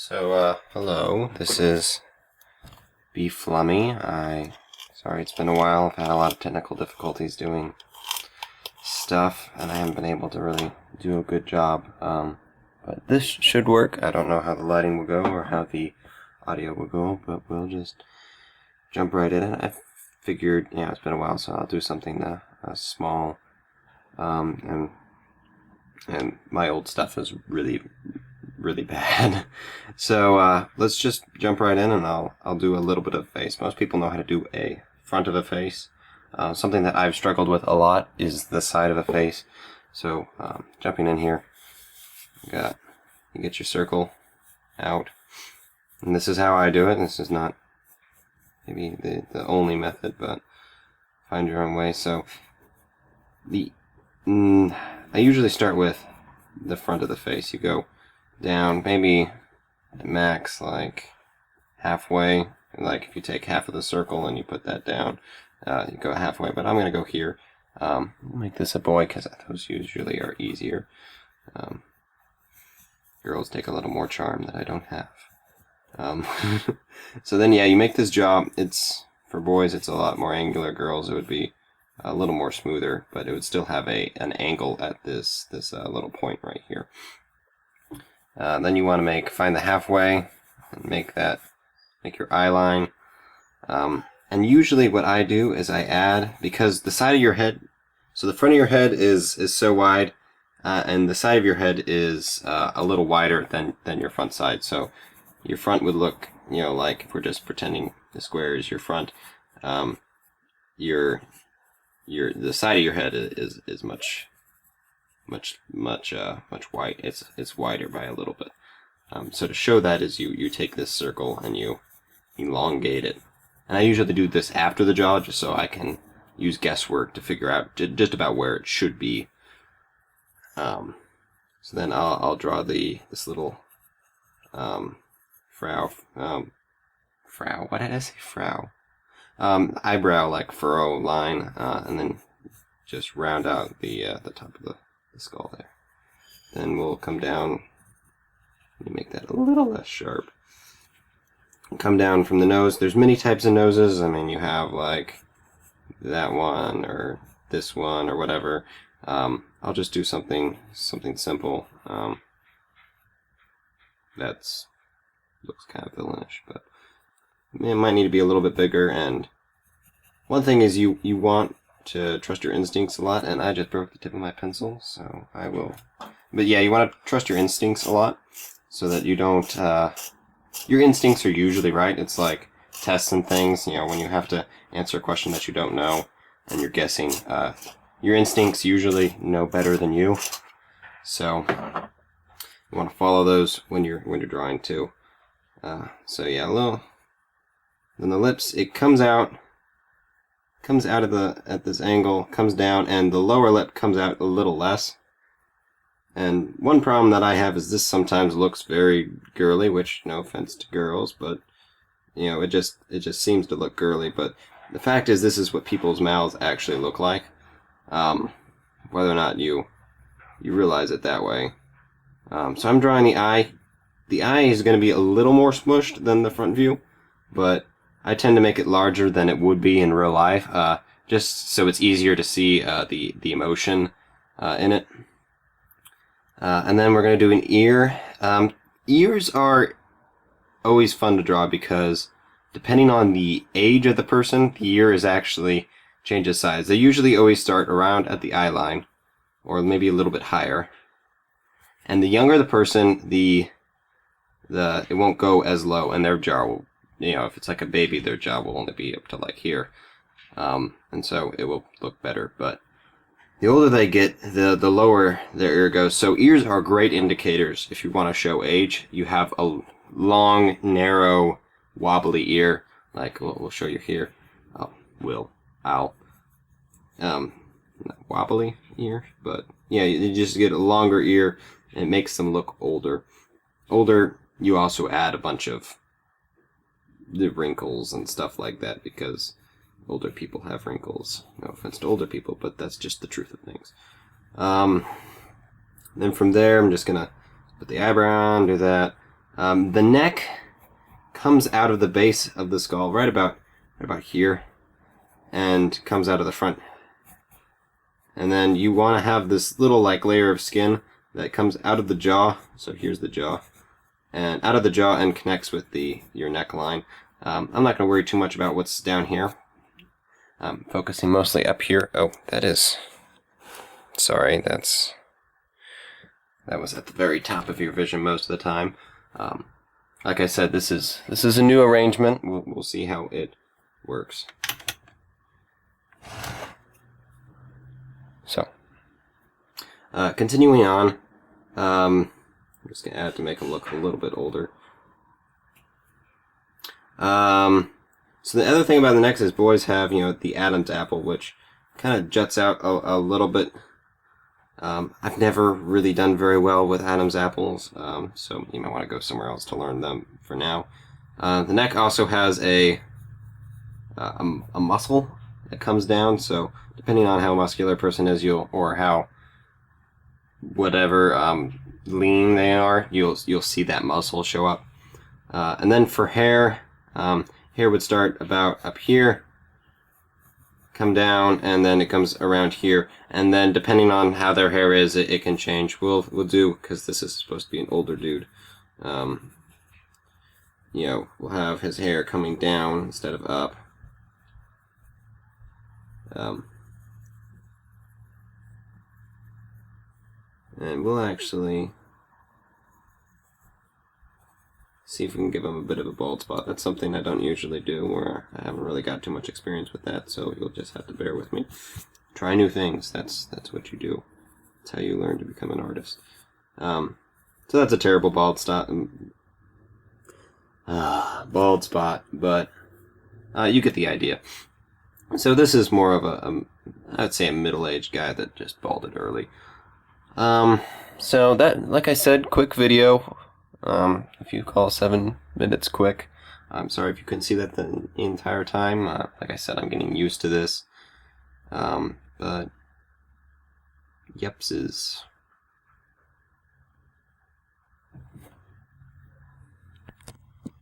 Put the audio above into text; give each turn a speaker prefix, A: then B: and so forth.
A: Hello, this is B. Flummy. Sorry it's been a while. I've had a lot of technical difficulties doing stuff, and I haven't been able to really do a good job. But this should work. I don't know how the lighting will go or how the audio will go, but we'll just jump right in. I figured, it's been a while, so I'll do something small. And my old stuff is really bad. So let's just jump right in, and I'll do a little bit of face. Most people know how to do a front of a face. Something that I've struggled with a lot is the side of a face. So jumping in here, you get your circle out, and this is how I do it. This is not maybe the only method, but find your own way. So I usually start with the front of the face. You go down, maybe at max like halfway. Like if you take half of the circle and you put that down, you go halfway. But I'm gonna go here. I'll make this a boy because those usually are easier. Girls take a little more charm that I don't have. So then, you make this jaw. It's for boys. It's a lot more angular. Girls, it would be a little more smoother, but it would still have an angle at this little point right here. Then you want to find the halfway and make your eye line. And usually what I do is I add, because the side of your head, so the front of your head is so wide, and the side of your head is a little wider than your front side. So your front would look, like if we're just pretending the square is your front, the side of your head is much wide. It's wider by a little bit. So to show that is you take this circle and you elongate it. And I usually do this after the jaw just so I can use guesswork to figure out just about where it should be. So then I'll draw this little frow. What did I say? Frow. Eyebrow, like furrow line, and then just round out the top of the skull there. Then we'll come down and make that a little less sharp. Come down from the nose. There's many types of noses. I mean, you have like that one or this one or whatever. I'll just do something simple. That's looks kind of villainish, but it might need to be a little bit bigger. And one thing is you want to trust your instincts a lot, and I just broke the tip of my pencil, so I will. But yeah, you want to trust your instincts a lot so that you don't. Your instincts are usually right. It's like tests and things. When you have to answer a question that you don't know and you're guessing, your instincts usually know better than you. So you want to follow those when you're drawing too. So yeah, then the lips, it comes out at this angle, comes down, and the lower lip comes out a little less. And one problem that I have is this sometimes looks very girly, which no offense to girls, but it just seems to look girly. But the fact is, this is what people's mouths actually look like. Whether or not you realize it that way. So I'm drawing the eye. The eye is going to be a little more smushed than the front view, but I tend to make it larger than it would be in real life, just so it's easier to see the emotion in it. And then we're going to do an ear. Ears are always fun to draw because depending on the age of the person, the ear is actually changes size. They usually always start around at the eye line, or maybe a little bit higher. And the younger the person, it won't go as low, and their jaw will, if it's like a baby, their jaw will only be up to like here. And so it will look better. But the older they get, the lower their ear goes. So ears are great indicators if you want to show age. You have a long, narrow, wobbly ear, like we'll show you here. Not wobbly ear, but yeah, you just get a longer ear, and it makes them look older. You also add a bunch of the wrinkles and stuff like that because older people have wrinkles. No offense to older people, but that's just the truth of things. Then from there, I'm just gonna put the eyebrow on, do that. The neck comes out of the base of the skull, right about here, and comes out of the front. And then you want to have this little like layer of skin that comes out of the jaw. So here's the jaw, and out of the jaw and connects with your neckline. I'm not going to worry too much about what's down here. I'm focusing mostly up here. Oh, that is. Sorry, that was at the very top of your vision most of the time. Like I said, this is a new arrangement. We'll see how it works. So, continuing on, I'm just gonna add to make him look a little bit older. So the other thing about the neck is boys have, the Adam's apple, which kind of juts out a little bit. I've never really done very well with Adam's apples, so you might want to go somewhere else to learn them for now. The neck also has a muscle that comes down, so depending on how muscular a person is, or how lean they are, you'll see that muscle show up. And then for hair, hair would start about up here, come down, and then it comes around here, and then depending on how their hair is, it can change. We'll do, because this is supposed to be an older dude, we'll have his hair coming down instead of up. And we'll actually see if we can give him a bit of a bald spot. That's something I don't usually do, or I haven't really got too much experience with that, so you'll just have to bear with me. Try new things. That's what you do. That's how you learn to become an artist. So that's a terrible bald spot. Bald spot, but you get the idea. So this is more of I'd say a middle-aged guy that just balded early. So that, like I said, quick video. If you call 7 minutes quick. I'm sorry if you couldn't see that the entire time. Like I said, I'm getting used to this. But yepses.